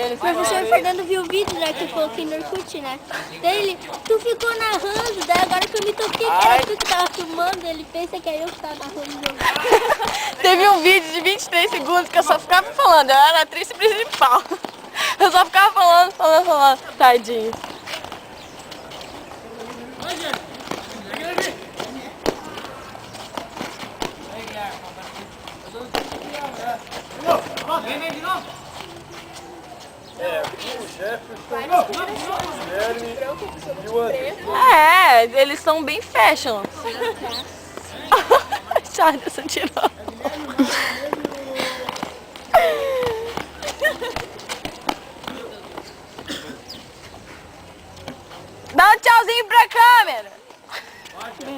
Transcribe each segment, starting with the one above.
O professor Fernando viu o vídeo, né, que eu coloquei no Orkut, né? Daí ele, tu ficou narrando, daí agora que eu me toquei que era tu que tava filmando, ele pensa que é eu que tava narrando o jogo. Teve um vídeo de 23 segundos que eu só ficava falando, eu era a atriz principal. Eu só ficava falando, tadinho. Vem de novo. O chefe, eles são bem fashion. Charles tirou. Dá um tchauzinho pra câmera.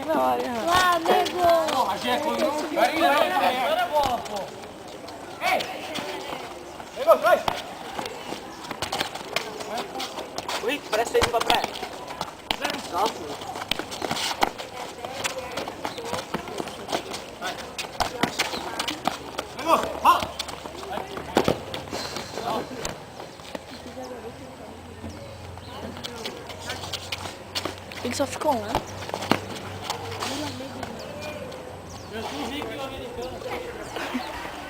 Lá, amigo. Ui, presta aí pra praia. Ele só ficou lá.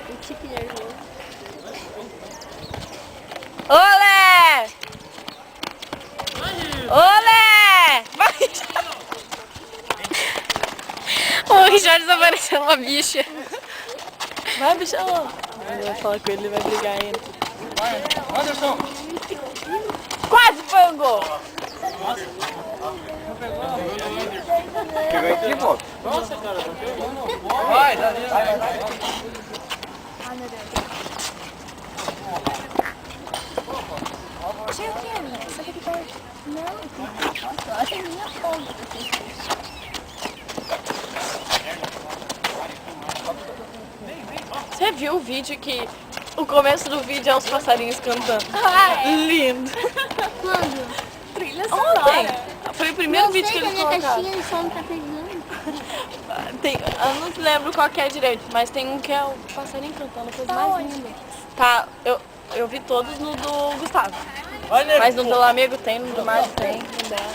O tique nervoso. Olé! Olé! O Richard apareceu uma bicha. Vai, bichão. Ele vai falar com ele, ele vai brigar ainda. Vai, Anderson. Quase foi um gol. Pegou aqui, pô. Nossa, cara, não pegou. Vai, vai. Ah, meu Deus. Achei o que, amiga? Você quer ficar... Não, eu acho a minha folga. Você viu o vídeo que o começo do vídeo é os passarinhos cantando? Ah, é? Lindo. Quando? Trilha sonora. Foi o primeiro vídeo que eles Não sei que a minha colocaram. caixinha de som tá pegando. Eu não lembro qual que é direito, mas tem um que é o passarinho cantando, a coisa mais linda. Tá, eu vi todos no do Gustavo. Mas no do amigo tem, no do Mário tem, no dela.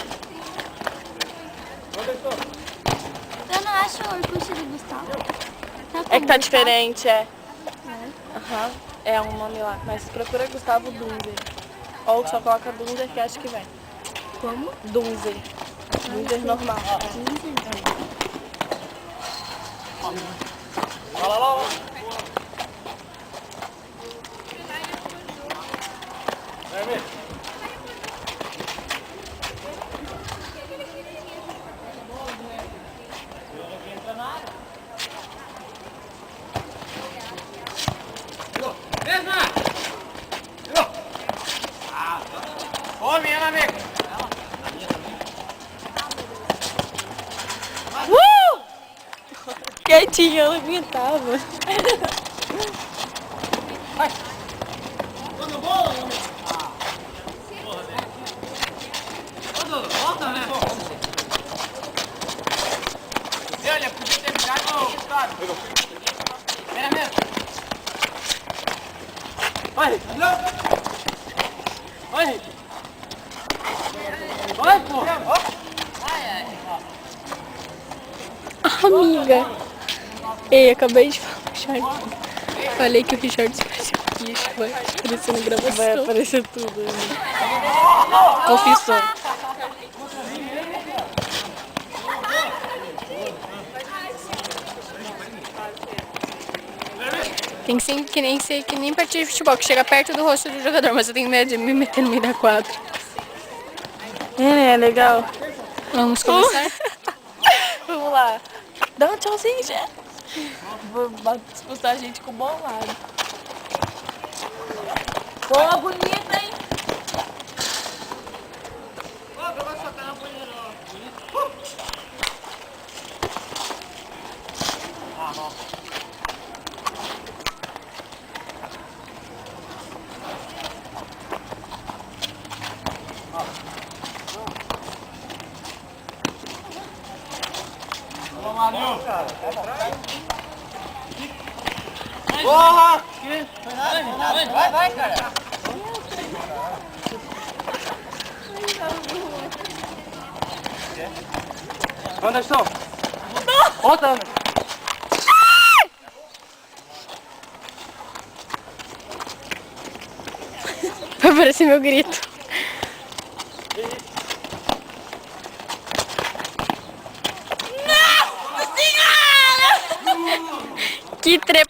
Eu não acho o Orkut do Gustavo. É que tá diferente, é. Aham, é um nome lá, mas procura Gustavo Dunzer. Ou só coloca Dunzer que acho que vem. Como? Dunzer. Dunzer normal. Lá. Vai, ver. Ô, minha amiga. Quietinha, ela aguentava. Vai. Quando bola, volta, né? Olha, podia ter ficado o Gustavo. Era mesmo. Vai. Vai. Vai, pô. Amiga. Ei, acabei de falar, Richard. Falei que o Richard se parecia um bicho, vai aparecer na gravação. Vai aparecer tudo. Confissou. Tem que ser que nem partida de futebol, que chega perto do rosto do jogador, mas eu tenho medo de me meter no meio da quadra. É legal. Vamos começar? Vamos lá. Dá um tchauzinho, gente. Vou expulsar a gente com o bom lado. Boa, bonita, hein? Porra! Vai, cara! Anderson! Volta, Anderson! Vai aparecer meu grito. Nossa Senhora! Que trepa!